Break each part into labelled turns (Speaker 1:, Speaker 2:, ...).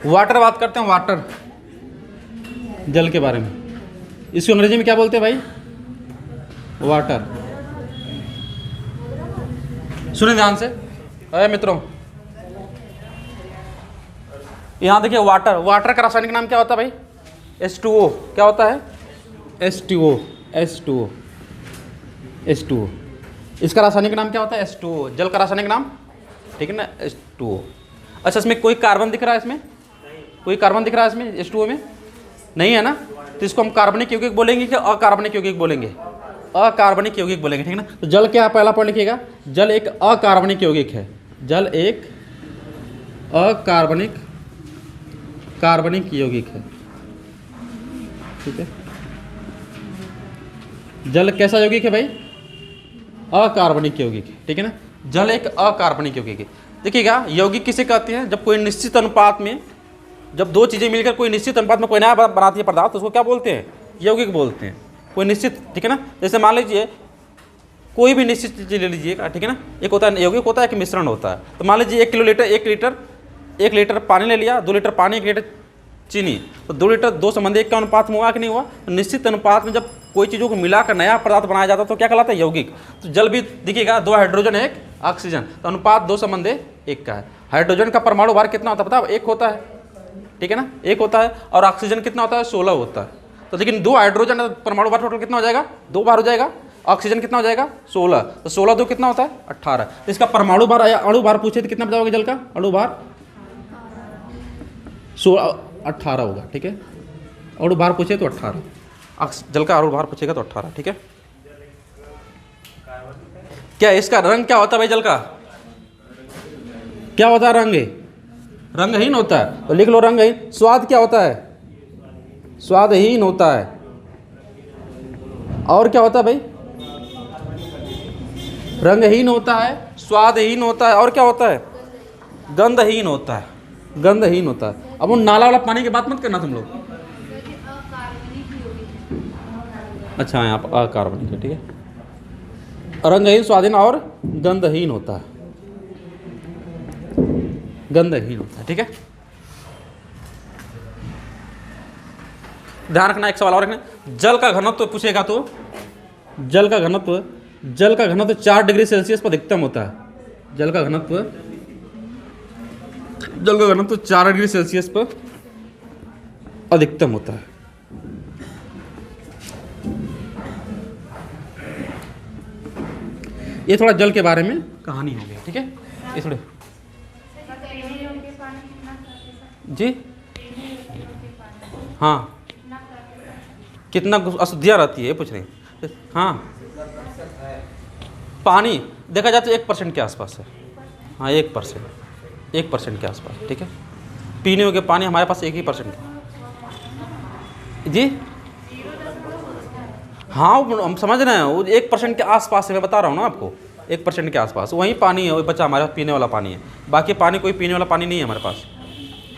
Speaker 1: Water बात करते हैं, वाटर, जल के बारे में। इसको अंग्रेजी में क्या बोलते हैं भाई? वाटर। सुनिए ध्यान से, अरे मित्रों, यहां देखिए वाटर, वाटर का रासायनिक नाम क्या होता है भाई? H2O। क्या होता है? H2O, H2O, H2O। इसका रासायनिक नाम क्या होता है? H2O। जल का रासायनिक नाम, ठीक है ना, H2O। अच्छा, इसमें कोई कार्बन दिख रहा है? इसमें कोई कार्बन दिख रहा है इसमें H2O में? नहीं है ना, तो इसको हम कार्बनिक यौगिक बोलेंगे कि अकार्बनिक यौगिक बोलेंगे? अकार्बनिक यौगिक बोलेंगे, ठीक है ना। तो जल क्या, पहला पॉइंट लिखिएगा, जल एक अकार्बनिक यौगिक है। जल एक अकार्बनिक कार्बनिक यौगिक है, ठीक है। जल कैसा यौगिक है भाई? अकार्बनिक यौगिक है, ठीक है ना। जल एक अकार्बनिक यौगिक है। देखिएगा, यौगिक किसे कहते हैं? जब कोई निश्चित अनुपात में, जब दो चीज़ें मिलकर कोई निश्चित अनुपात में कोई नया बनाती है पदार्थ, तो उसको क्या बोलते हैं? यौगिक बोलते हैं। कोई निश्चित, ठीक है ना। जैसे मान लीजिए कोई भी निश्चित चीज़ ले लीजिएगा, ठीक है ना। एक होता है यौगिक, होता है, एक मिश्रण होता है। तो मान लीजिए 1 लीटर पानी ले लिया, 2 लीटर पानी, 1 लीटर चीनी, तो 2 लीटर 2 संबंधी 1 का अनुपात में हुआ कि नहीं हुआ? तो निश्चित अनुपात में जब कोई चीज़ों को मिलाकर नया पदार्थ बनाया जाता है तो क्या कहलाता है? यौगिक। तो जल भी देखिएगा, 2 हाइड्रोजन 1 ऑक्सीजन, तो अनुपात 2 संबंधी 1 का है। हाइड्रोजन का परमाणु भार कितना होता है पता है? 1 होता है, ठीक है ना, 1 होता है। और ऑक्सीजन कितना होता है? 16 होता है। तो लेकिन 2 हाइड्रोजन, परमाणु भार टोटल कितना हो जाएगा? 2 बार हो जाएगा। ऑक्सीजन कितना हो जाएगा? 16। तो 16 2 कितना होता है? 18। तो इसका परमाणु भार या अणु भार पूछे तो कितना बताओगे जल का? अणु भार 18 होगा, ठीक है। अणु भार पूछे तो 18, जल का अणु भार पूछेगा तो 18, ठीक है। क्या इसका रंग क्या होता है भाई? जल का क्या होता है? रंगहीन होता है। तो लिख लो रंगहीन। स्वाद क्या होता है? स्वादहीन होता है। और क्या होता है भाई? रंगहीन होता है, स्वादहीन होता है, और क्या होता है? गंधहीन होता है। गंधहीन होता है। अब वो नाला वाला पानी की बात मत करना तुम लोग। अच्छा, यहाँ पर अकार्बनिक है, ठीक है। रंगहीन, स्वादहीन और गंधहीन होता है। गंधहीन होता है, ठीक है। ध्यान रखना, एक सवाल और रखना, जल का घनत्व पूछेगा तो जल का घनत्व 4 डिग्री सेल्सियस पर अधिकतम होता है। जल का घनत्व 4 डिग्री सेल्सियस पर अधिकतम होता है। ये थोड़ा जल के बारे में कहानी हो गई, ठीक है। ये थोड़े जी, हाँ, कितना अशुद्धियाँ रहती है ये पूछ रहे हैं। हाँ, पानी देखा जाए तो 1% के आसपास है। हाँ, 1% के आसपास, ठीक है। पीने योग्य पानी हमारे पास 1% जी। हाँ, हम समझ रहे हैं, वो 1% के आसपास है, मैं बता रहा हूँ ना आपको, 1% के आसपास वही पानी है, वही बचा हमारे पास पीने वाला पानी है। बाकी पानी कोई पीने वाला पानी नहीं है हमारे पास,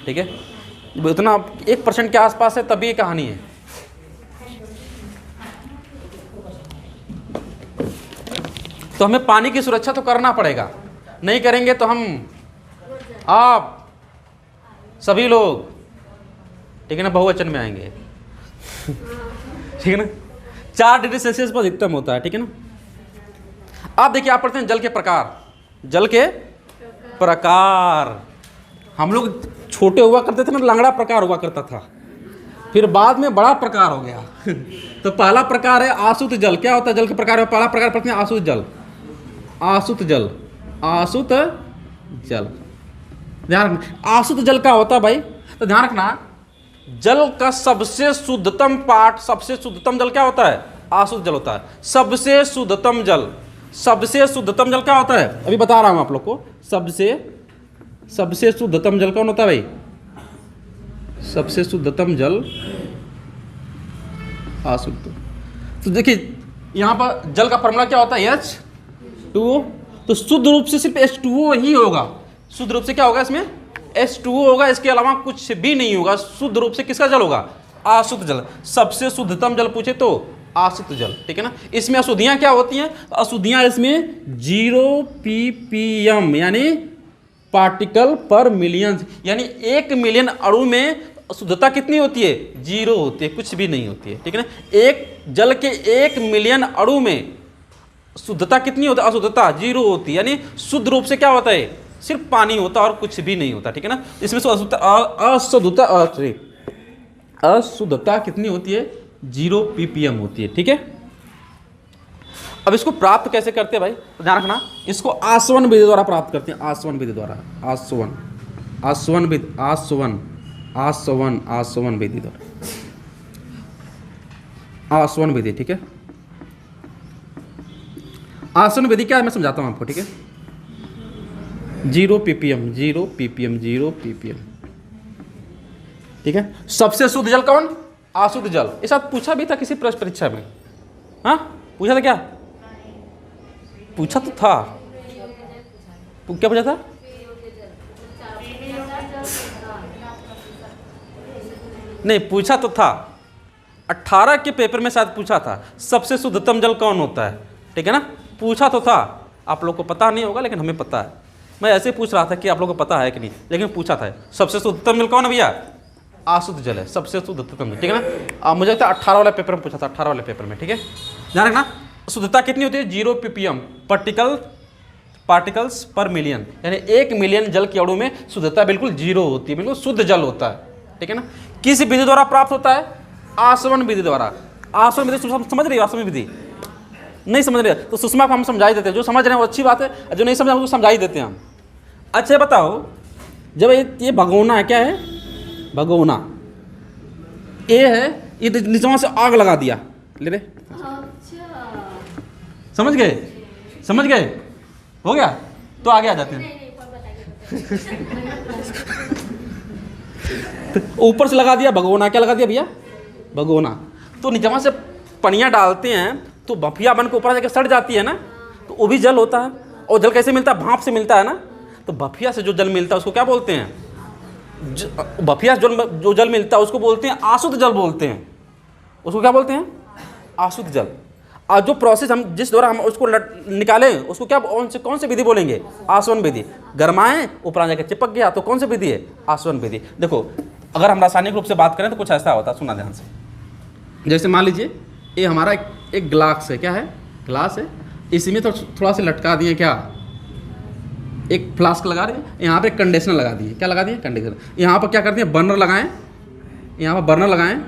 Speaker 1: ठीक है। इतना 1% के आसपास है, तभी ये कहानी है। तो हमें पानी की सुरक्षा तो करना पड़ेगा, नहीं करेंगे तो हम, आप सभी लोग, ठीक है ना, बहुवचन में आएंगे, ठीक है ना। 4 डिग्री सेल्सियस पर अधिकतम होता है, ठीक है ना। आप देखिए, आप पढ़ते हैं जल के प्रकार। जल के प्रकार, हम लोग छोटे हुआ करते थे ना, लंगड़ा प्रकार हुआ करता था, फिर बाद में बड़ा प्रकार हो गया। तो पहला प्रकार है आसुत जल। क्या होता है जल के प्रकार में? पहला प्रकार पढ़ते हैं आसुत जल। आसुत जल, आसुत जल, ध्यान रखना। आसुत जल का होता है भाई, तो ध्यान रखना, जल का सबसे शुद्धतम पार्ट, सबसे शुद्धतम जल क्या होता है? आसुत जल होता है। सबसे शुद्धतम जल, सबसे शुद्धतम जल क्या होता है? अभी बता रहा हूं आप लोग को। सबसे शुद्धतम जल कौन होता है भाई? सबसे शुद्धतम जल आसुत। तो देखिए यहां पर जल का फॉर्मूला क्या होता है? H2O। तो शुद्ध रूप से सिर्फ H2O ही होगा। शुद्ध रूप से क्या होगा इसमें? H2O होगा, इसके अलावा कुछ भी नहीं होगा। शुद्ध रूप से किसका जल होगा? आसुत जल। सबसे शुद्धतम जल पूछे तो आसुत जल, ठीक है ना। इसमें अशुद्धियां क्या होती हैं? अशुद्धियां इसमें 0 ppm यानी पार्टिकल पर मिलियन, यानी 1 मिलियन अणु में शुद्धता कितनी होती है? 0 होती है, कुछ भी नहीं होती है, ठीक है ना। एक जल के 1 मिलियन अणु में शुद्धता कितनी होती है? अशुद्धता 0 होती है, यानी शुद्ध रूप से क्या होता है? सिर्फ पानी होता है और कुछ भी नहीं होता, ठीक है ना। इसमें से अशुद्धता कितनी होती है? 0 ppm होती है, ठीक है। अब इसको प्राप्त कैसे करते हैं भाई? तो ध्यान रखना, इसको आसवन विधि द्वारा प्राप्त करते हैं। आसवन विधि द्वारा, आसवन विधि द्वारा, आसवन विधि, ठीक है। आसवन विधि क्या है मैं समझाता हूं आपको, ठीक है। 0 ppm, 0 ppm, 0 ppm, ठीक है। सबसे शुद्ध जल कौन? अशुद्ध जल। ये साथ पूछा भी था किसी प्रश्न परीक्षा में, हाँ पूछा था क्या? पूछा तो था, क्या पूछा था? नहीं पूछा तो था, 18 के पेपर में शायद पूछा था, सबसे शुद्धतम जल कौन होता है, ठीक है ना। पूछा तो था, आप लोग को पता नहीं होगा लेकिन हमें पता है। मैं ऐसे पूछ रहा था कि आप लोग को पता है कि नहीं, लेकिन पूछा था सबसे शुद्धतम जल कौन है भैया? अशुद्ध जल है सबसे शुद्धतम, ठीक है ना। मुझे लगता है 18 वाले पेपर में पूछा था, 18 वाले पेपर में, ठीक है। ध्यान रखना, शुद्धता कितनी होती है? 0 ppm, पार्टिकल्स पर मिलियन, यानी 1 मिलियन जल के अणु में शुद्धता बिल्कुल 0 होती है, बिल्कुल शुद्ध जल होता है, ठीक है ना। किस विधि द्वारा प्राप्त होता है? आसवन विधि द्वारा। आसवन विधि समझ रही है? आसवन विधि नहीं समझ रहे तो सुषमा को हम समझा ही देते हैं, जो समझ रहे हैं वो अच्छी बात है, जो नहीं समझ रहे उसको समझा ही देते हैं हम। अच्छा बताओ, जब ये भगोना है, क्या है? भगोना ए है, ये नीचे से आग लगा दिया, ले रे, समझ गए? समझ गए? हो गया? तो आगे आ जाते हैं। ऊपर से लगा दिया भगोना, क्या लगा दिया भैया? भगोना। तो नीचे से पनिया डालते हैं तो भफिया बन के ऊपर जाकर सड़ जाती है ना, तो वो भी जल होता है। और जल कैसे मिलता है? भाप से मिलता है ना। तो भफिया से जो जल मिलता है उसको क्या बोलते हैं? भफिया जो जल मिलता है उसको बोलते हैं अशुद्ध जल बोलते हैं। उसको क्या बोलते हैं? अशुद्ध जल। और जो प्रोसेस हम जिस द्वारा हम उसको निकालें उसको क्या, कौन सी विधि बोलेंगे? आसवन विधि। गरमाएं ऊपर जाकर चिपक गया तो कौन सी विधि है? आसवन विधि। देखो अगर हम रासायनिक रूप से बात करें तो कुछ ऐसा होता है, सुना ध्यान से। जैसे मान लीजिए ये हमारा एक ग्लास है, क्या है? ग्लास है, इसी में तो थोड़ा सा लटका दिए, क्या एक फ्लास्क लगा रहे हैं, यहाँ पे कंडीशनर लगा दिए, क्या लगा दिए? कंडीशनर। यहाँ पर क्या करते हैं? बर्नर लगाएं, यहाँ पर बर्नर लगाएं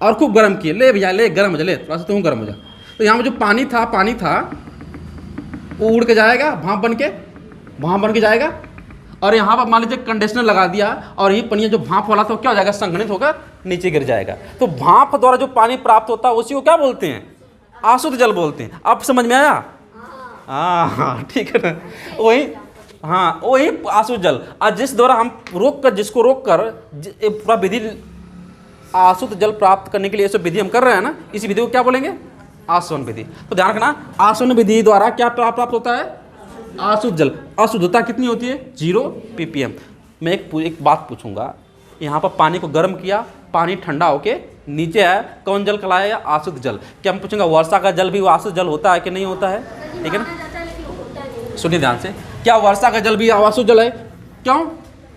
Speaker 1: और खूब गर्म किए, ले भैया ले गर्म हो जा, ले थोड़ा सा तुम गर्म हो जा। तो यहाँ पर जो पानी था वो उड़ के जाएगा, भाप बन के जाएगा। और यहाँ पर मान लीजिए कंडीशनर लगा दिया और ये पनिया जो भाप वाला था क्या हो जाएगा? संघनित होकर नीचे गिर जाएगा। तो भाप द्वारा जो पानी प्राप्त होता है उसी को क्या बोलते हैं? अशुद्ध जल बोलते हैं। अब समझ में आया? हाँ ठीक है ना, वही, हाँ वही अशुद्ध जल। और जिस द्वारा हम जिसको रोक कर पूरा विधि अशुद्ध जल प्राप्त करने के लिए सब विधि हम कर रहे हैं ना, इसी विधि को क्या बोलेंगे? आसवन विधि। तो ध्यान रखना, आसवन विधि द्वारा क्या प्राप्त होता है? अशुद्ध जल। अशुद्धता कितनी होती है? 0 ppm। मैं एक बात पूछूंगा, यहाँ पर पानी को गर्म किया, पानी ठंडा होके नीचे आया, कौन जल कहलाया? अशुद्ध जल। क्या हम पूछेंगे वर्षा का जल भी वो अशुद्ध जल होता है कि नहीं होता है? ठीक है ना, सुनिए ध्यान से। क्या वर्षा का जल भी अशुद्ध जल है? क्यों?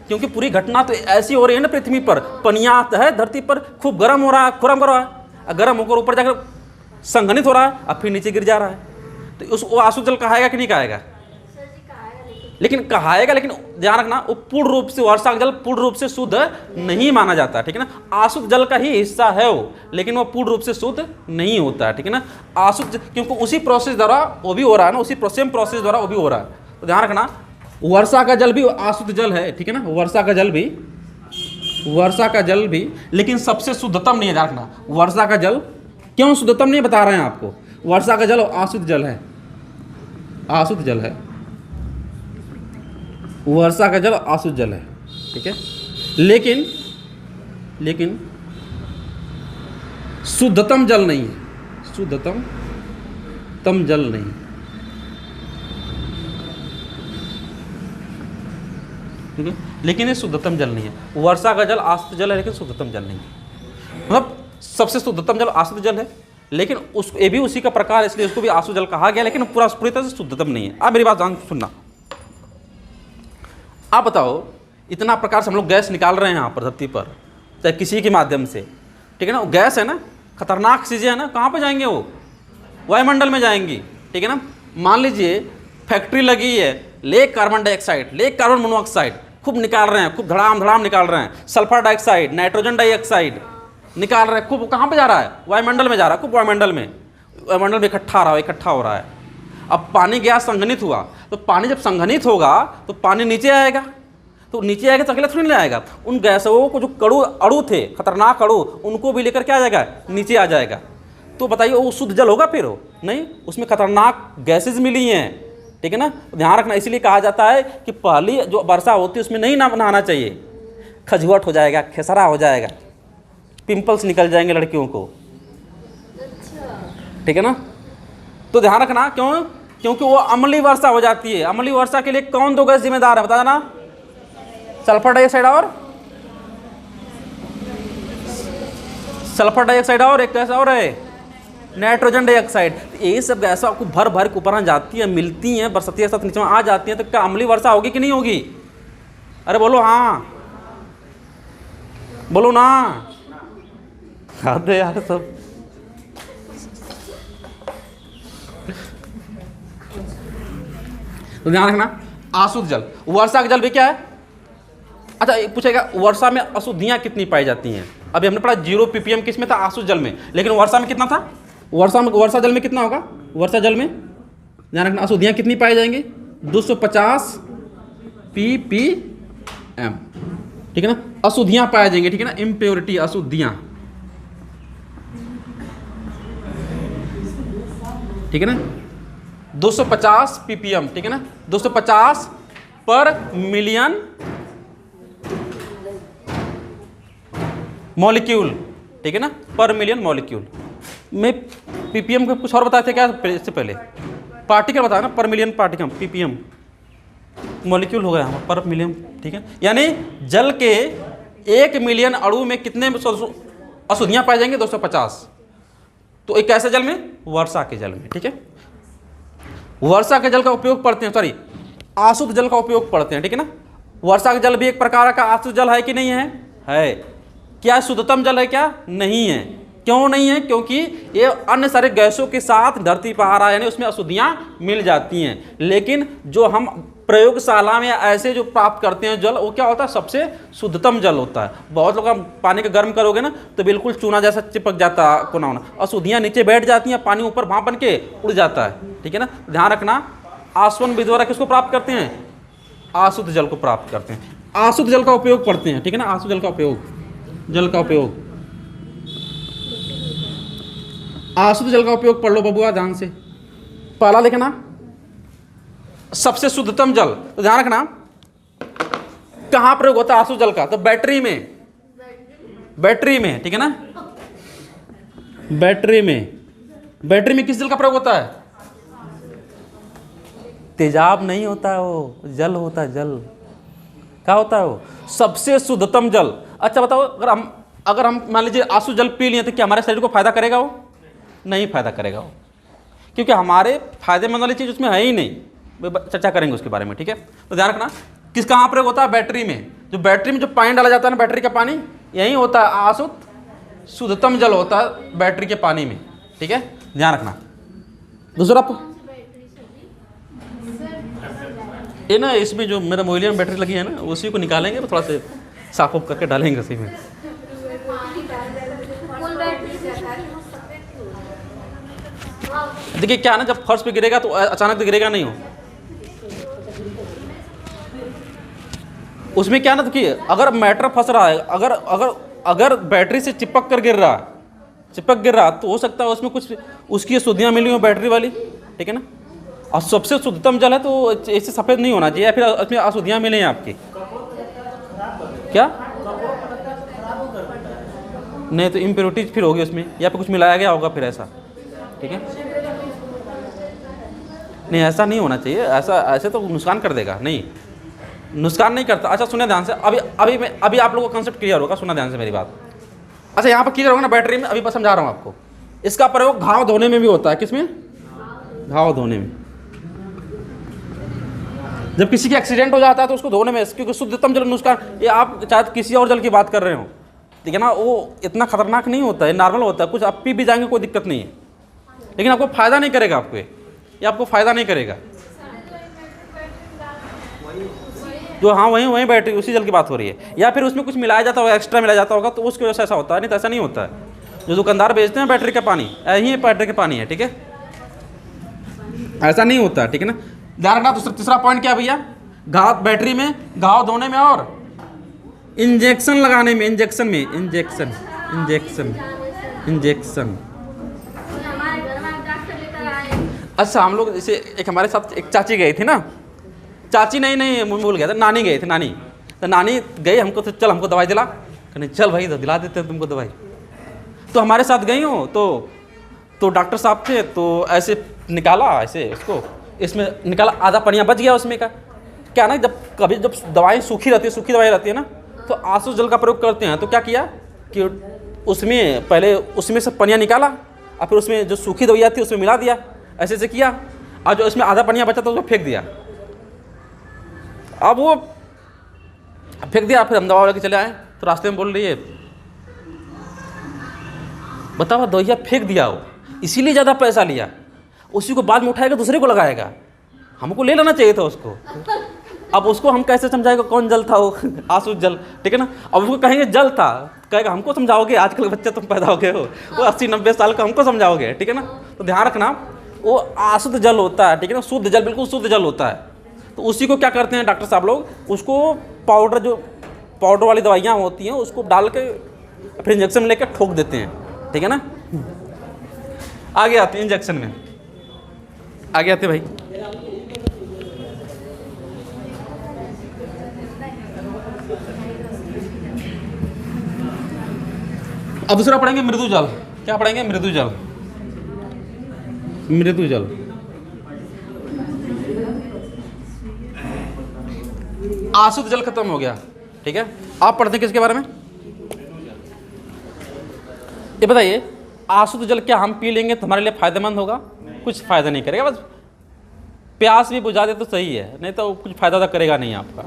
Speaker 1: क्योंकि पूरी घटना तो ऐसी हो रही है ना पृथ्वी पर, पनिया है धरती पर, खूब गर्म हो रहा है, खुरम कर रहा है, गर्म होकर ऊपर जाकर संघनित हो रहा है, अब फिर नीचे गिर जा रहा है। तो उस वो अशुद्ध जल कहाएगा कि नहीं कहाएगा? लेकिन कहाएगा, लेकिन ध्यान रखना वो पूर्ण रूप से, वर्षा का जल पूर्ण रूप से शुद्ध नहीं माना जाता, ठीक है ना। अशुद्ध जल का ही हिस्सा है वो, लेकिन वो पूर्ण रूप से शुद्ध नहीं होता है, ठीक है ना। अशुद्ध क्योंकि उसी प्रोसेस द्वारा वो भी हो रहा है ना, उसी सेम प्रोसेस द्वारा वो भी हो रहा है। तो ध्यान रखना, वर्षा का जल भी अशुद्ध जल है, ठीक है ना। वर्षा का जल भी लेकिन सबसे शुद्धतम नहीं है। ध्यान रखना, वर्षा का जल क्यों शुद्धतम नहीं बता रहे हैं आपको? वर्षा का जल अशुद्ध जल है, अशुद्ध जल है। वर्षा का जल अशुद्ध जल है, ठीक है। लेकिन शुद्धतम जल नहीं है, शुद्धतम जल नहीं, ठीक है। लेकिन ये शुद्धतम जल नहीं है। वर्षा का जल अशुद्ध जल है लेकिन शुद्धतम जल नहीं है। मतलब सबसे शुद्धतम जल अशुद्ध जल है, लेकिन उसको ये भी उसी का प्रकार, इसलिए उसको भी अशुद्ध जल कहा गया, लेकिन पूरी तरह से शुद्धतम नहीं है। अब मेरी बात ध्यान सुनना, आप बताओ, इतना प्रकार से हम लोग गैस निकाल रहे हैं यहाँ पर धरती पर, चाहे किसी के माध्यम से, ठीक है ना। वो गैस है ना, खतरनाक चीज़ें है ना, कहाँ पे जाएंगे वो? वायुमंडल में जाएंगी, ठीक है ना। मान लीजिए फैक्ट्री लगी है, ले कार्बन डाइऑक्साइड, ले कार्बन मोनोऑक्साइड खूब निकाल रहे हैं, खूब धड़ाम धड़ाम निकाल रहे हैं, सल्फर डाइऑक्साइड, नाइट्रोजन डाइऑक्साइड निकाल रहे हैं खूब। कहाँ पे जा रहा है? वायुमंडल में जा रहा है, खूब वायुमंडल में इकट्ठा हो रहा है। अब पानी गैस संघनित हुआ, तो पानी जब संघनित होगा तो पानी नीचे आएगा, तो नीचे आएगा तो अकेला थोड़ी नहीं आएगा, उन गैसों को जो अणु थे, खतरनाक अणु, उनको भी लेकर क्या आ जाएगा? नीचे आ जाएगा। तो बताइए वो शुद्ध जल होगा फिर? वो नहीं, उसमें खतरनाक गैसेज मिली हैं, ठीक है ना। ध्यान रखना, इसलिए कहा जाता है कि पहली जो वर्षा होती है उसमें नहीं नहाना चाहिए, खजुआट हो जाएगा, खेसरा हो जाएगा, पिंपल्स निकल जाएंगे लड़कियों को, ठीक है ना। तो ध्यान रखना, क्यों? क्योंकि वो अम्लीय वर्षा हो जाती है। अम्लीय वर्षा के लिए कौन दो गैस जिम्मेदार है बता देना? सल्फर डाइऑक्साइड और एक गैस और है नाइट्रोजन डाइऑक्साइड। यही सब गैस आपको भर भर के ऊपर जाती है, मिलती हैं, बरसाती के साथ नीचे में आ जाती हैं, तो क्या अम्लीय वर्षा होगी कि नहीं होगी? अरे बोलो हाँ, बोलो ना। अरे यार सब तो ध्यान रखना। अशुद्ध जल, वर्षा का जल भी क्या है? अच्छा पूछेगा वर्षा में अशुद्धियां कितनी पाई जाती हैं? अभी हमने पढ़ा 0 ppm किस में था? अशुद्ध जल में। लेकिन वर्षा में कितना था? वर्षा जल में कितना होगा? वर्षा जल में ध्यान रखना अशुद्धियां कितनी पाई जाएंगी? 250 ppm, ठीक है ना। अशुद्धियां पाई जाएंगी, ठीक है ना, इम्प्योरिटी, अशुद्धियां, ठीक है ना। 250 ppm, ठीक है ना, 250 पर मिलियन मॉलिक्यूल, ठीक है ना, पर मिलियन मॉलिक्यूल। मैं पीपीएम को कुछ और बताए थे क्या इससे पहले? पार्टिकल बताया ना, पर मिलियन पार्टिकल, पीपीएम मॉलिक्यूल हो गया हमारा, पर मिलियन, ठीक है। यानी जल के 1 मिलियन अणु में कितने अशुद्धियां पाई जाएंगी? 250। तो एक कैसे जल में? वर्षा के जल में, ठीक है। वर्षा के जल का उपयोग पढ़ते हैं, सॉरी अशुद्ध जल का उपयोग पढ़ते हैं, ठीक है ना। वर्षा का जल भी एक प्रकार का अशुद्ध जल है कि नहीं है? है। क्या शुद्धतम जल है? क्या नहीं है। क्यों नहीं है? क्योंकि ये अन्य सारे गैसों के साथ धरती पर आ रहा है, यानी उसमें अशुद्धियां मिल जाती हैं। लेकिन जो हम प्रयोगशाला में ऐसे जो प्राप्त करते हैं जल, वो क्या होता है? सबसे शुद्धतम जल होता है। बहुत लोग आप पानी का गर्म करोगे ना तो बिल्कुल चूना जैसा चिपक जाता है, कोना होना, अशुद्धियां नीचे बैठ जाती हैं, पानी ऊपर भाप बन के उड़ जाता है, ठीक है ना। ध्यान रखना, आसवन विधि द्वारा किसको प्राप्त करते हैं? अशुद्ध जल को प्राप्त करते हैं। अशुद्ध जल का उपयोग पढ़ते हैं, ठीक है ना। अशुद्ध जल का उपयोग, अशुद्ध जल का उपयोग पढ़ लो बबुआ ध्यान से। पहला लिखना सबसे शुद्धतम जल, तो ध्यान रखना कहां प्रयोग होता है अशुद्ध जल का? तो बैटरी में, ठीक है ना। बैटरी में किस जल का प्रयोग होता है? तेजाब नहीं होता है, वो जल होता है। जल क्या होता है? वो सबसे शुद्धतम जल। अच्छा बताओ, अगर हम मान लीजिए अशुद्ध जल पी लिए तो क्या हमारे शरीर को फायदा करेगा? वो नहीं फायदा करेगा वो, क्योंकि हमारे फायदेमंद वाली चीज उसमें है ही नहीं। चर्चा करेंगे उसके बारे में, ठीक है। तो ध्यान रखना किस कहाँ प्रयोग होता है? बैटरी में। जो बैटरी में जो पानी डाला जाता है ना, बैटरी का पानी, यही होता है अशुद्ध शुद्धतम जल होता है बैटरी के पानी में, ठीक है। ध्यान रखना। दूसरा ये ना, इसमें जो मेरा मोबाइल में बैटरी लगी है ना, उसी को निकालेंगे, तो थोड़ा सा साफ उफ करके डालेंगे उसी में। देखिए क्या ना, जब फर्श पे गिरेगा तो अचानक तो गिरेगा नहीं हो, उसमें क्या ना, देखिए अगर मैटर फंस रहा है, अगर बैटरी से चिपक गिर रहा तो हो सकता है उसमें कुछ उसकी अशुद्धियां मिली हो बैटरी वाली, ठीक है ना। और सबसे शुद्धतम जल है तो इससे सफ़ेद नहीं होना चाहिए, या फिर उसमें अशुद्धियां मिले हैं आपकी, क्या नहीं तो इम्प्योरिटीज फिर होगी उसमें, या फिर कुछ मिलाया गया होगा फिर ऐसा, ठीक है। नहीं ऐसा नहीं होना चाहिए, ऐसे तो नुकसान कर देगा, नहीं नुकसान नहीं करता। अच्छा सुनिए ध्यान से, अभी आप लोगों का कंसेप्ट क्लियर होगा, सुना ध्यान से मेरी बात। अच्छा यहाँ पर क्लियर होगा ना बैटरी में? अभी बस समझा रहा हूँ आपको। इसका प्रयोग घाव धोने में भी होता है। किसमें? घाव धोने में। जब किसी का एक्सीडेंट हो जाता है तो उसको धोने में, क्योंकि शुद्धतम जल नुस्खान, ये आप शायद किसी और जल की बात कर रहे हो, ठीक है ना, वो इतना खतरनाक नहीं होता है, नॉर्मल होता है, कुछ आप पी भी जाएंगे कोई दिक्कत नहीं है, लेकिन आपको फ़ायदा नहीं करेगा, आपको ये आपको फ़ायदा नहीं करेगा। जो हाँ वहीं बैटरी उसी जल की बात हो रही है, या फिर उसमें कुछ मिलाया जाता होगा, एक्स्ट्रा मिलाया जाता होगा, तो उसकी वजह से ऐसा होता है, नहीं तो ऐसा नहीं होता है। जो दुकानदार बेचते हैं बैटरी का पानी, यही बैटरी का पानी है, ठीक है, ऐसा नहीं होता है, ठीक है ना। ध्यान रखना। तीसरा पॉइंट क्या भैया, घाव बैटरी में घाव धोने में और इंजेक्शन लगाने में, इंजेक्शन अच्छा हम लोग जैसे एक हमारे साथ एक चाची गई थी ना, चाची नहीं भूल गया था, नानी गई थी, नानी तो नानी गई, हमको तो चल हमको दवाई दिला, कहने चल भाई दिला देते हैं तुमको दवाई। तो हमारे साथ गई हो तो डॉक्टर साहब थे, तो ऐसे निकाला, ऐसे उसको इसमें निकाला, आधा पनिया बच गया उसमें का। क्या ना, जब दवाई सूखी रहती है, सूखी दवाई रहती है ना, तो आंसू जल का प्रयोग करते हैं। तो क्या किया कि उसमें पहले उसमें से पनिया निकाला और फिर उसमें जो सूखी दवाई थी उसमें मिला दिया, ऐसे ऐसे किया, और जो इसमें आधा पनिया बचा था उसको फेंक दिया। अब वो फेंक दिया, फिर हम दवा लेके चले आए, तो रास्ते में बोल रही है, बताओ दवाइया फेंक दिया, वो इसीलिए ज़्यादा पैसा लिया, उसी को बाद में उठाएगा दूसरे को लगाएगा, हमको ले लेना चाहिए था उसको। अब उसको हम कैसे समझाएगा कौन जल था वो, आंसू जल, ठीक है ना। अब उसको कहेंगे जल था, कहेगा हमको समझाओगे, आजकल के बच्चे तुम पैदा हो गए हो, वो 80-90 साल का, हमको समझाओगे, ठीक है ना। तो ध्यान रखना, वो अशुद्ध जल होता है, ठीक है ना, शुद्ध जल बिल्कुल शुद्ध जल होता है। तो उसी को क्या करते हैं डॉक्टर साहब लोग, उसको पाउडर, जो पाउडर वाली दवाइयाँ होती हैं उसको डाल के फिर इंजेक्शन में लेकर ठोक देते हैं, ठीक है ना। आगे आते हैं इंजेक्शन में, आगे आते भाई। अब दूसरा पढ़ेंगे मृदु जल। क्या पढ़ेंगे? मृदु जल। मृदु जल अशुद्ध जल खत्म हो गया, ठीक है। आप पढ़ते हैं किसके बारे में, ये बताइए। अशुद्ध जल क्या हम पी लेंगे तो हमारे लिए फायदेमंद होगा? कुछ फायदा नहीं करेगा, बस प्यास भी बुझा दे तो सही है, नहीं तो कुछ फायदा तो करेगा नहीं आपका,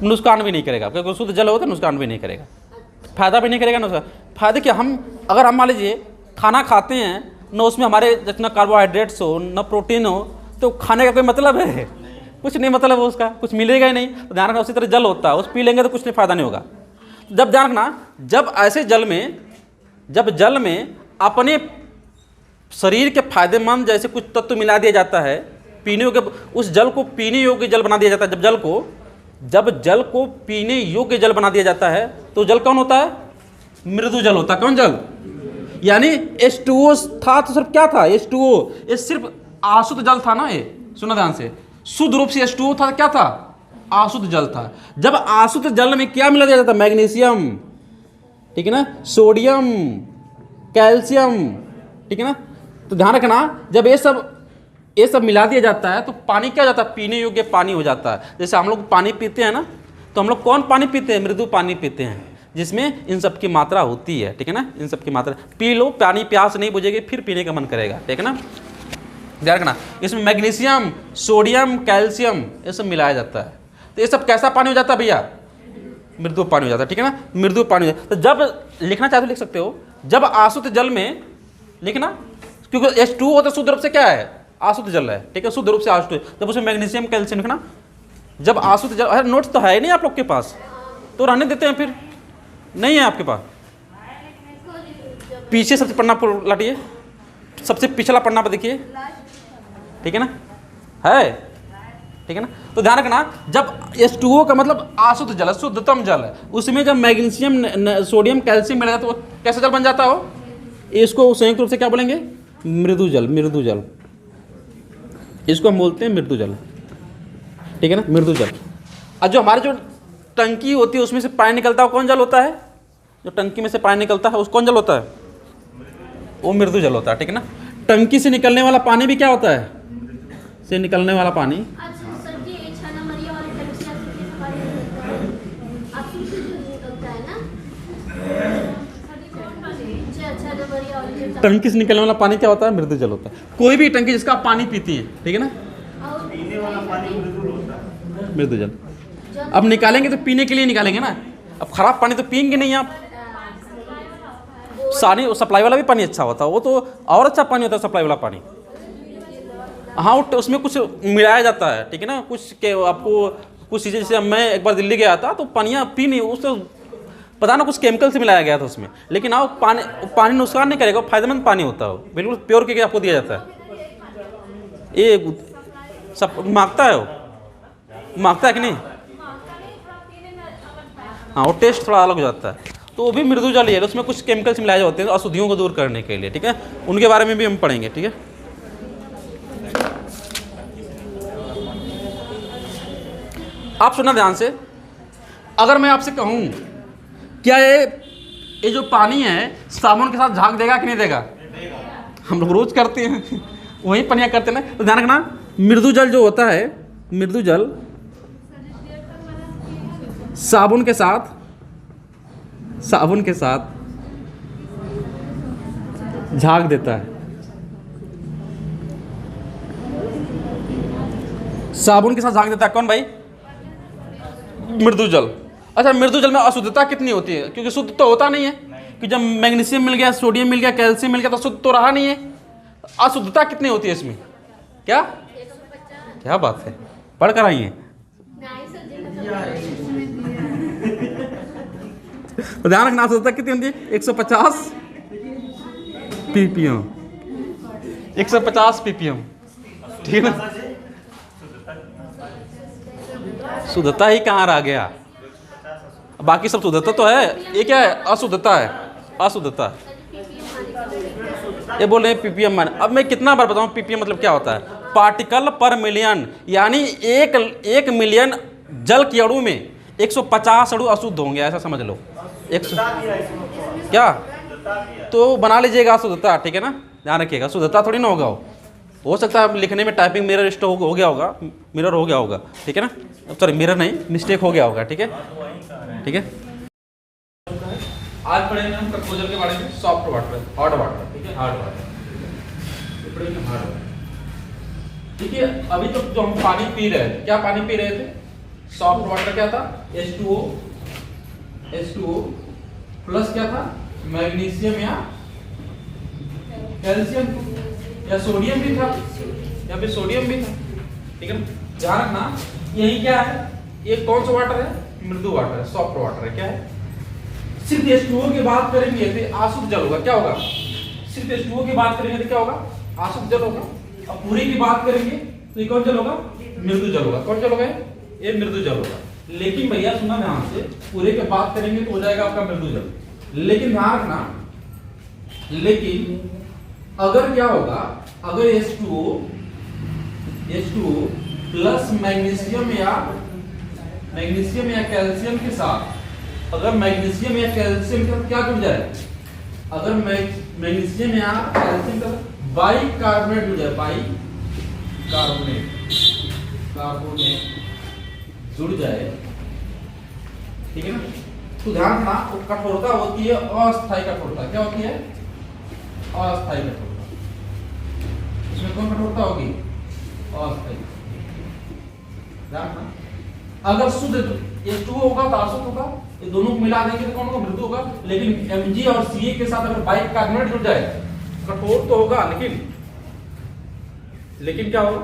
Speaker 1: नुकसान भी नहीं करेगा, क्योंकि शुद्ध जल होता है, नुकसान भी नहीं करेगा, फायदा भी नहीं करेगा, नुकसान। फायदे क्या, हम अगर हम मान लीजिए खाना खाते हैं न, उसमें हमारे जितना कार्बोहाइड्रेट्स हो न प्रोटीन हो, तो खाने का कोई मतलब है? कुछ नहीं मतलब उसका, कुछ मिलेगा ही नहीं। तो ध्यान रखना, उसी तरह जल होता है, उस पी लेंगे तो कुछ नहीं फायदा नहीं होगा। जब ध्यान रखना, जब ऐसे जल में अपने शरीर के फायदेमंद जैसे कुछ तत्व मिला दिया जाता है, पीने योग्य, उस जल को पीने योग्य जल बना दिया जाता है। जब जल को पीने योग्य जल बना दिया जाता है तो जल कौन होता है? मृदु जल होता है। कौन जल? यानी H2O था तो सिर्फ क्या था? H2O, ये सिर्फ अशुद्ध जल था ना। ये सुनो ध्यान से, शुद्ध रूप से H2O था, क्या था? अशुद्ध जल था। जब अशुद्ध जल में क्या मिला दिया जाता है? मैग्नीशियम, ठीक है ना, सोडियम, कैल्शियम, ठीक है ना। तो ध्यान रखना, जब ये सब मिला दिया जाता है तो पानी क्या हो जाता है? पीने योग्य पानी हो जाता है। जैसे हम लोग पानी पीते हैं ना, तो हम लोग कौन पानी पीते हैं? मृदु पानी पीते हैं, जिसमें इन सब की मात्रा होती है, ठीक है ना। इन सब की मात्रा पी लो, पानी प्यास नहीं बुझेगी, फिर पीने का मन करेगा, ठीक है ना। ध्यान रखना, इसमें मैग्नीशियम, सोडियम, कैल्शियम ये सब मिलाया जाता है। तो ये सब कैसा पानी हो जाता है भैया? मृदु पानी हो जाता है, ठीक है ना, मृदु पानी हो जाता है। तो जब लिखना चाहते हो लिख सकते हो, जब अशुद्ध जल में लिखना, क्योंकि H2O होता है शुद्ध रूप से क्या है? अशुद्ध जल है, ठीक है, शुद्ध रूप से अशुद्ध। जब उसमें मैग्नीशियम, कैल्शियम लिखना, जब अशुद्ध जल। अरे नोट्स तो है ही नहीं आप लोग के पास, तो रहने देते हैं, फिर नहीं है आपके पास। पीछे सबसे पन्ना पर लाटिए, सबसे पिछला पन्ना पर देखिए, ठीक है ना, है, ठीक है ना। तो ध्यान रखना, जब H2O का मतलब अशुद्ध जल है, शुद्धतम जल है, उसमें जब मैग्नीशियम, सोडियम, कैल्शियम मिलेगा तो वो कैसा जल बन जाता हो? इसको संयुक्त रूप से क्या बोलेंगे? मृदु जल। मृदु जल, इसको हम बोलते हैं मृदु जल, ठीक है ना, मृदु जल। और जो हमारी जो टंकी होती है उसमें से पानी निकलता है, कौन जल होता है? जो टंकी में से पानी निकलता है उस कौन जल होता है? वो मृदु जल होता है, ठीक है ना। टंकी से निकलने वाला पानी भी क्या होता है? से निकलने वाला पानी टंकी से निकलने वाला पानी क्या होता है? मृदु जल होता है। कोई भी टंकी जिसका आप पानी पीती है, ठीक है ना,
Speaker 2: पीने वाला पानी मृदु
Speaker 1: मृदु जल। अब निकालेंगे तो पीने के लिए निकालेंगे ना, अब खराब पानी तो पियेंगे नहीं आप। सानी सप्लाई वाला भी पानी अच्छा होता है, वो तो और अच्छा पानी होता है सप्लाई वाला पानी। हाँ उसमें कुछ मिलाया जाता है, ठीक है ना, कुछ के आपको कुछ चीज़ें, जैसे मैं एक बार दिल्ली गया था तो पानियाँ पी नहीं, उससे पता ना कुछ केमिकल से मिलाया गया था उसमें, लेकिन आप पानी नुकसान नहीं करेगा, फायदेमंद पानी होता है, बिल्कुल प्योर करके आपको दिया जाता है। ये सब मांगता है, वो मांगता है कि नहीं? हाँ वो टेस्ट थोड़ा अलग हो जाता है। तो वो भी मृदु जल ही है, उसमें कुछ केमिकल्स मिलाए होते हैं अशुद्धियों को दूर करने के लिए, ठीक है, उनके बारे में भी हम पढ़ेंगे, ठीक है। आप सुनना ध्यान से, अगर मैं आपसे कहूँ क्या ये जो पानी है साबुन के साथ झाग देगा कि नहीं देगा? हम लोग रोज करते हैं वही पनिया करते हैं ना। तो ध्यान रखना, मृदु जल जो होता है, मृदु जल साबुन के साथ झाग देता है। साबुन के साथ झाग देता है कौन भाई? मृदु जल। अच्छा, मृदु जल में अशुद्धता कितनी होती है? क्योंकि शुद्ध तो होता नहीं है, कि जब मैग्नीशियम मिल गया, सोडियम मिल गया, कैल्शियम मिल गया तो शुद्ध तो रहा नहीं है। अशुद्धता कितनी होती है इसमें? क्या क्या बात है, पढ़ कर आई है? तो ध्यान रखना, अशुद्धता कितनी होती है? 150 ppm, 150 ppm, ठीक है ना। शुद्धता ही कहाँ रह गया, बाकी सब शुद्धता तो है, ये क्या है? अशुद्धता है, अशुद्धता। ये बोल रहे हैं ppm मान। अब मैं कितना बार बताऊं ppm मतलब क्या होता है? पार्टिकल पर मिलियन, यानी एक मिलियन जल के अणु में 150 अणु अशुद्ध होंगे, ऐसा समझ लो। 100 क्या तो बना लीजिएगा शुद्धता, ठीक है ना, ध्यान रखिएगा। शुद्धता थोड़ी ना होगा, हो सकता है लिखने में टाइपिंग मिरर स्टोक हो गया होगा, मिरर हो गया होगा, ठीक है ना, सॉरी मिरर नहीं, मिस्टेक हो गया होगा, ठीक है, ठीक है। आज पढ़ेंगे हम प्रपोजल के बारे में, सॉफ्ट वाटर, हार्ड वाटर, ठीक है, हार्ड वाटर पढ़ेंगे, हार्ड वाटर, ठीक है। अभी तो जो हम पानी पी रहे थे, क्या पानी पी रहे थे? सॉफ्ट वाटर क्या था? H2O प्लस क्या था? मैग्नीशियम या कैल्शियम या सोडियम भी था, या फिर सोडियम भी था, ठीक है। ध्यान रखना, यही क्या है? ये कौन सा वाटर है? मृदु वाटर है, सॉफ्ट वाटर है, क्या है? सिर्फ H2O की बात करेंगे तो अशुद्ध जल होगा, क्या होगा? सिर्फ H2O की बात करेंगे तो क्या होगा? अशुद्ध जल होगा। अब पूरे की बात करेंगे तो ये कौन जल होगा? मृदु जल होगा। कौन जल होगा? ये मृदु जल होगा। लेकिन भैया सुनना ध्यान से, पूरे की बात करेंगे तो हो जाएगा आपका मृदु जल, लेकिन ध्यान रखना, लेकिन अगर क्या होगा, अगर H2O प्लस मैग्नीशियम या कैल्शियम के साथ, अगर मैग्नीशियम या कैल्शियम के साथ क्या जुड़ जाए? अगर मैग्नीशियम या कैल्शियम का बाइकार्बोनेट जुड़ जाए, बाइकार्बोनेट जुड़ जाए, ठीक है ना, तो ध्यान रखना, कठोरता होती है अस्थायी कठोरता। क्या होती है? अस्थायी कठोरता। इसमें कौन कठोरता होगी? अस्थायी। ध्यान रखना, अगर शुद्ध H2O होगा तो अशुद्ध होगा, ये दोनों को मिला देंगे तो कौन होगा? मृदु होगा। लेकिन Mg और Ca के साथ अगर बाइकार्बोनेट जुड़ जाए, कठोर तो होगा, लेकिन क्या होगा?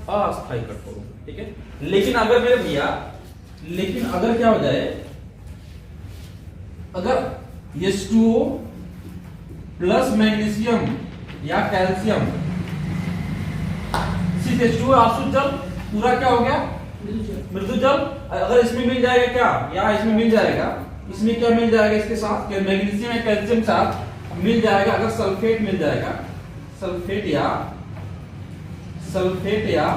Speaker 1: अस्थायी कठोर, ठीक है। लेकिन अगर मेरे भैया, अगर क्या हो जाए, अगर H2O प्लस मैग्नीशियम या कैल्शियम, सिर्फ H2O अशुद्ध जल, पूरा क्या हो गया? मृदु जल। अगर इसमें मिल जाएगा क्या, या इसमें मिल जाएगा, इसमें क्या मिल जाएगा? इसके साथ मैग्नीशियम या कैल्शियम के साथ मिल जाएगा, अगर सल्फेट मिल जाएगा, सल्फेट या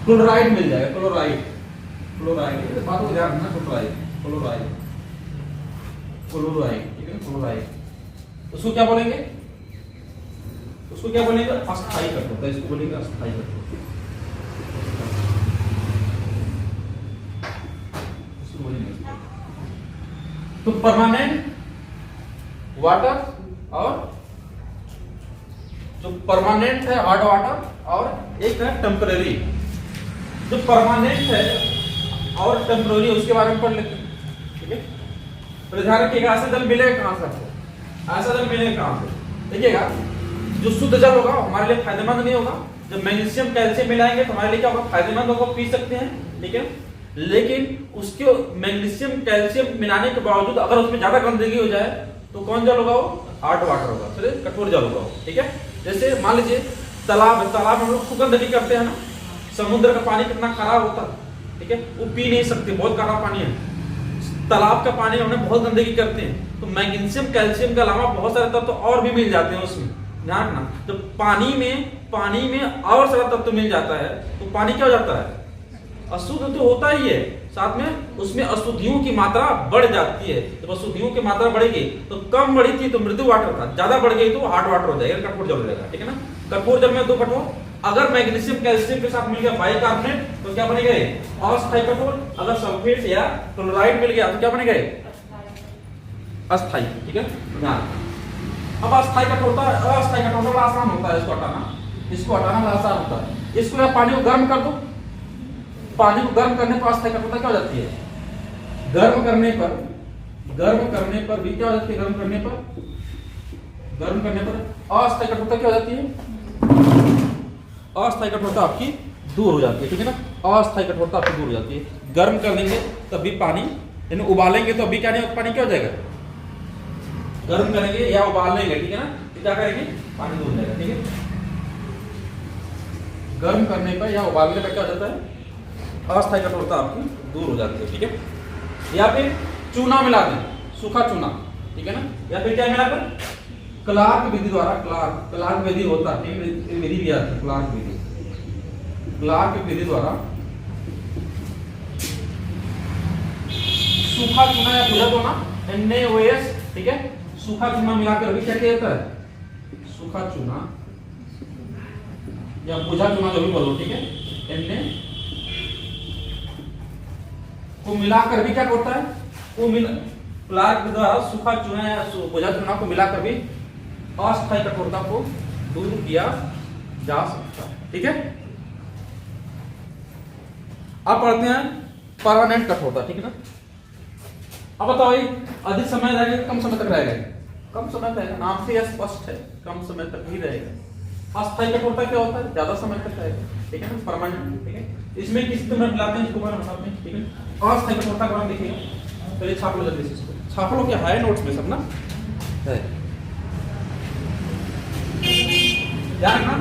Speaker 1: क्लोराइड मिल जाएगा, क्लोराइड, बात को ध्यान रखना, क्लोराइड, ठीक है, क्लोराइड। उसको क्या बोलेंगे? अस्थायी कठोरता, इसको बोलेंगे अस्थायी कठोरता। तो परमानेंट वाटर और जो परमानेंट है हार्ड वाटर, और एक है टेम्परेरी जो परमानेंट है और टेम्पोररी उसके बारे में पढ़ लेते हैं, ठीक है। तो ध्यान रखिएगा, ऐसा जल मिलेगा कहाँ से आपको, ऐसा जल मिलेगा कहाँ से, देखिएगा जो शुद्ध जल होगा हमारे लिए फायदेमंद नहीं होगा। जब मैग्नीशियम कैल्शियम मिलाएंगे तो हमारे लिए क्या होगा, फायदेमंद होगा, पी सकते हैं, ठीक है। लेकिन उसके मैग्नीशियम कैल्शियम मिलाने के बावजूद अगर उसमें ज्यादा गंदगी हो जाए तो कौन जल होगा, वो हार्ड वाटर होगा, फिर कठोर जल होगा, ठीक है। जैसे मान लीजिए तालाब है, तालाब में हम लोग सुगंध नहीं करते हैं ना, समुद्र का पानी कितना खराब होता है, ठीक है, वो पी नहीं सकते, बहुत खराब पानी है। तालाब का पानी हमने बहुत गंदगी करते हैं, तो मैग्नीशियम कैल्शियम के अलावा बहुत सारे तत्व और भी मिल जाते हैं उसमें, ध्यान रखना। जब पानी में और सारा तत्व मिल जाता है तो पानी क्या हो जाता है, अशुद्ध तो होता ही है, साथ में उसमें अशुद्धियों की मात्रा बढ़ जाती है। जब अशुद्धियों की मात्रा बढ़ेगी तो कम बढ़ी थी तो मृदु वाटर था, ज्यादा बढ़ गई तो हार्ड वाटर हो जाएगा, कठोर जल हो जाएगा, ठीक है ना। कठोर जल में दो कठोर, अगर मैग्नीशियम कैल्शियम के साथ मिल गया बाइकार्बोनेट तो क्या बनेगा, अस्थायी कठोर। अगर सल्फेट या क्लोराइड मिल गया तो क्या बनेगा, अस्थायी, ठीक है, ध्यान। अब अस्थायी कठोरता, अस्थायी कठोरता आसान होता है, इसको हटाना आसान होता है। इसको या पानी को गर्म कर दो, पानी को गर्म करने पर अस्थायी कठोरता क्या हो जाती है, गर्म करने पर भी क्या हो जाती है, गर्म करने पर अस्थायी कठोरता क्या हो जाती है, अस्थायी कठोरता आपकी दूर हो जाती है, ठीक है ना। अस्थायी कठोरता आपकी दूर हो जाती है। गर्म कर देंगे तब भी पानी, यानी उबालेंगे तो अभी क्या नहीं, पानी क्या हो जाएगा, गर्म करेंगे या उबाल लेंगे, ठीक है ना, तो क्या करेंगे, पानी दूर हो जाएगा, ठीक है। गर्म करने पर या उबालने पर क्या हो जाता है, अस्थायी कठोरता आपकी दूर हो जाती है, ठीक है। या फिर चूना मिला दें, सूखा चूना, ठीक है ना, या फिर क्या मिलाकर क्लार्क विधि द्वारा, क्लार्क विधि होता है, विधि भी आती है, क्लार्क विधि द्वारा सूखा चूना या बुझा चूना, NaOH, ठीक है, सूखा चूना मिलाकर अभी क्या किया जाता है, सूखा चूना या बुझा चूना जो भी बोलो, ठीक है, Na को मिलाकर भी क्या होता है, वो क्लार्क द्वारा सूखा चूना या बुझा चूना को मिलाकर भी अस्थायी कठोरता को दूर किया जा सकता है, ठीक है। अब पढ़ते हैं परमानेंट कठोरता, ठीक है ना। अब बताओ भाई, अधिक समय रहेगा, कम समय तक रहेगा, कम समय तक रहेगा, नाम से यह स्पष्ट है, कम समय तक ही रहेगा। अस्थायी कठोरता क्या होता है, ज्यादा समय तक रहेगा, ठीक है ना, परमानेंट, ठीक है। इसमें किस तरह मिलाते हैं, इसको बताते हैं, ठीक है। अस्थायी कठोरता का नाम देखिएगा, चलिए छाप लो जल्दी से, इसको छाप लो, क्या है नोट्स में सब ना है, ध्यान रखना।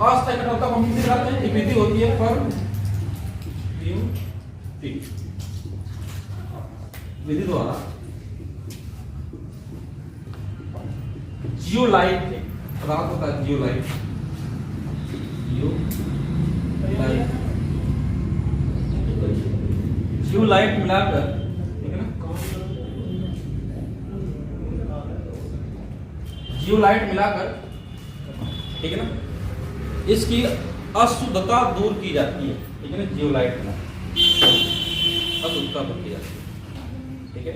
Speaker 1: अस्थायी कठोरता को हम किससे मिलाते हैं, एक विधि होती है विधि द्वारा जियोलाइट पदार्थ होता है, जियोलाइट मिलाकर, ठीक है ना, जियोलाइट मिलाकर, ठीक है ना, इसकी अशुद्धता दूर की जाती है, ठीक है ना, जियोलाइट में अशुद्धता दूर की जाती है, ठीक है।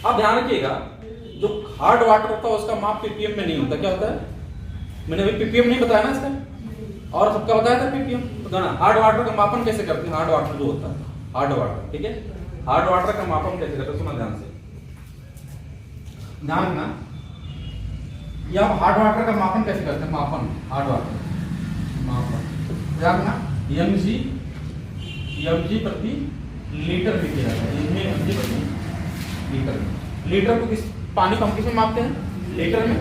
Speaker 1: अब ध्यान रखिएगा, जो हार्ड वाटर होता है उसका माप पीपीएम में नहीं होता, क्या होता है, मैंने अभी पीपीएम नहीं बताया ना इसका, और सबका बताया था पीपीएम, तो हार्ड वाटर का मापन कैसे करते हैं, हार्ड वाटर जो होता है, हार्ड वाटर, ठीक है, हार्ड वाटर का मापन कैसे करते हैं, सुना ध्यान से, ध्यान रखना। या हार्ड वाटर का मापन कैसे करते हैं, मापन, हार्ड वाटर मापन, ध्यान रखना, mg प्रति लीटर में किया जाता है, mg प्रति लीटर में। लीटर को किस, पानी को हम किसमें मापते हैं, लीटर में।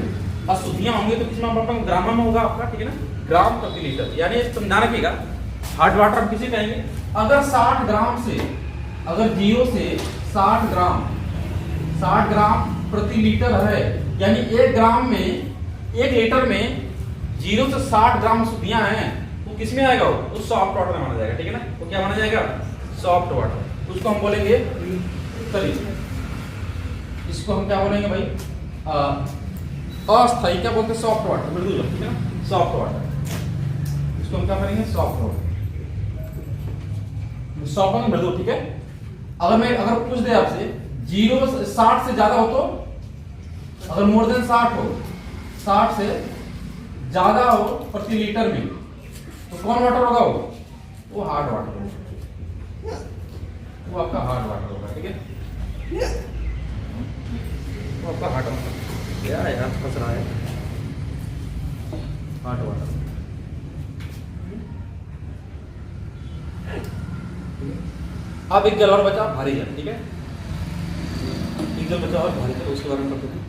Speaker 1: अशुद्धियां होंगी तो किसमें मापते हैं, ग्राम में होगा आपका, ठीक है ना, ग्राम प्रति लीटर। यानी समझा रखिएगा, हार्ड वाटर हम किसे कहेंगे, अगर 60 ग्राम से, अगर 0 से 60 ग्राम प्रति लीटर है, यानी 1 ग्राम में, 1 लीटर में 0 से 60 ग्राम अशुद्धियां हैं, वो किसमें आएगा, वो सॉफ्ट वाटर में माना जाएगा, ठीक है ना, वो क्या माना जाएगा, सॉफ्ट वाटर। उसको हम बोलेंगे, चलिए इसको हम क्या बोलेंगे भाई, अस्थायी, क्या बोलते हैं, सॉफ्ट वाटर, मृदु जल, ठीक है ना, सॉफ्ट वाटर। इसको हम क्या करेंगे, सॉफ्ट वाटर, सॉफ्ट वाटर मृदु, ठीक है। अगर पूछ दे आपसे 0 से 60 से ज्यादा हो तो, अगर मोर देन 60 हो, 60 से ज्यादा हो प्रति लीटर में, तो कौन वाटर होगा वो, वो हार्ड वाटर होगा, वो आपका हार्ड वाटर होगा। ठीक है, वो आपका हार्ड वाटर क्या है यार, फंस रहा है हार्ड वाटर। अब एक जल और बचा भारी जल। ठीक है, एक जल बचा और भारी जल, उसके बारे में करते हैं।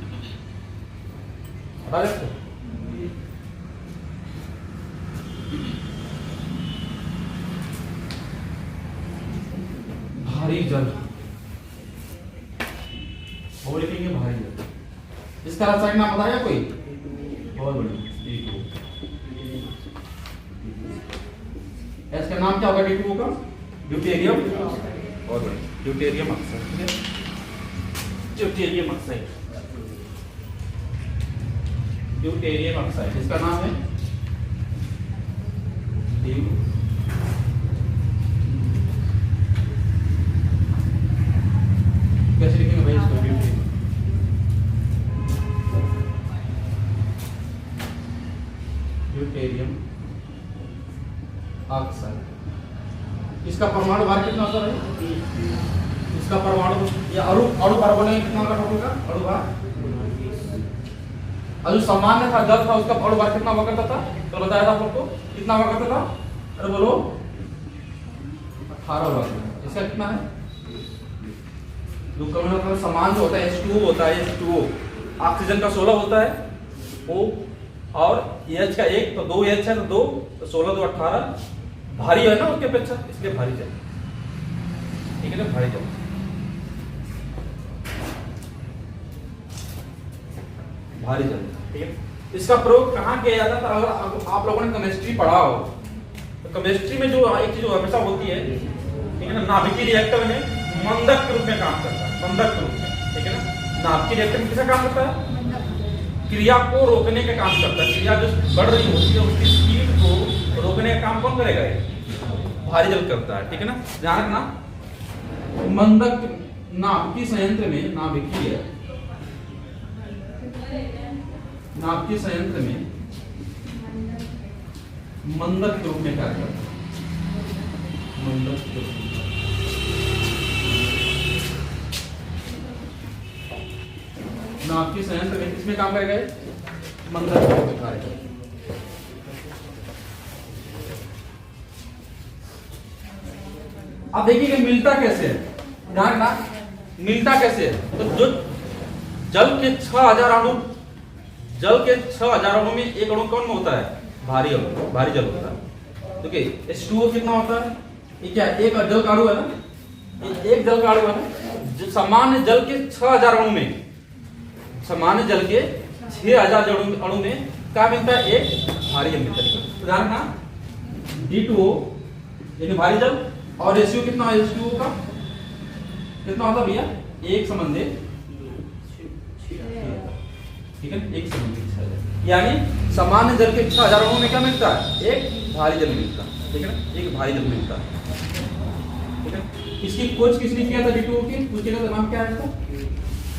Speaker 1: भारी जल, वो लिखेंगे भारी जल। इसका रासायनिक नाम बताया कोई? बहुत बढ़िया, D2O। इसका नाम क्या होगा D2O का? ड्यूटेरियम। बहुत बढ़िया, ड्यूटेरियम ऑक्साइड। ठीक है, ड्यूटेरियम ऑक्साइड, ड्यूटेरियम ऑक्साइड, इसका नाम है कैसे लिखेंगे भाई इसको? Deuterium oxide. इसका परमाणु भार कितना होता है? इसका परमाणु या अणु भार बोलेंगे कितना होगा टोटल का अणु भार? और जो सामान्य था जल था उसका अणु भार कितना हुआ करता था? तो बताया था आपको कितना हुआ करता था? अरे बोलो 18 हुआ करता। इसका कितना है? जो कम समान जो होता है H2O होता है, H2O ऑक्सीजन का 16 होता है O, और H का 1 तो 2 H है तो 2 तो 16 तो 18 भारी है ना उसके अपेक्षा, इसलिए भारी जल। ठीक है ना, भारी जल। भारी जल। ठीक है, इसका प्रयोग कहाँ किया जाता था? अगर आप लोगों ने केमिस्ट्री पढ़ा हो तो केमिस्ट्री में जो एक चीज हमेशा होती है, ठीक है ना, नाभिकीय रिएक्टर में मंदक के रूप में काम करता है, मंदक के रूप में। ठीक है ना, नाभिकीय रिएक्टर में किसका काम करता है? क्रिया को रोकने का काम करता है। क्रिया जो बढ़ रही होती है उसकी स्पीड को रोकने का काम कौन करेगा? भारी जल करता है। ठीक है ना, ध्यान रखना। मंदक नाभिकीय संयंत्र में, नाभिकीय संयंत्र में मंदक के रूप में कार्य करता है। मंदक के रूप में नाभिकीय संयंत्र में किसमें काम करेगा? मंदक के रूप में कार्य करता है। अब देखिए कि मिलता कैसे है, ध्यान रखना, मिलता कैसे है? तो जो जल के 6000 अणु, जल के 6000 अणु में एक अणु कौन में होता है? भारी अणु, भारी जल होता है। देखिए H2O कितना होता है? ये क्या है? एक जल का अणु है ना, एक जल का अणु है ना। जो सामान्य जल के 6000 अणु में, सामान्य जल के 6000 अणु में क्या मिलता है? एक भारी जल मिलता है। ध्यान रखना, D2O यानी भारी जल, और रेशियो कितना है H2O का? कितना होता भैया? 1:6। ठीक है, 1:6। यानी सामान्य जल के 6000 अणु में क्या मिलता है? एक भारी जल मिलता है। ठीक है ना, एक भारी जल मिलता है। ठीक है, इसकी खोज किसने किया था D2O की? उसका नाम क्या है? इसका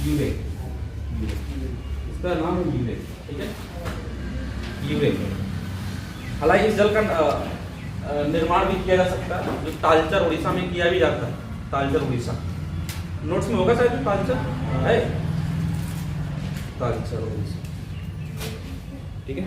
Speaker 1: यूरेक, इसका नाम है यूरेक। ठीक है, यूरेक। हालांकि इस जल का निर्माण भी किया जा सकता है, जो तालचर उड़ीसा में किया भी जाता है। तालचर उड़ीसा नोट्स में होगा शायद, तालचर है, तालचर उड़ीसा। ठीक है।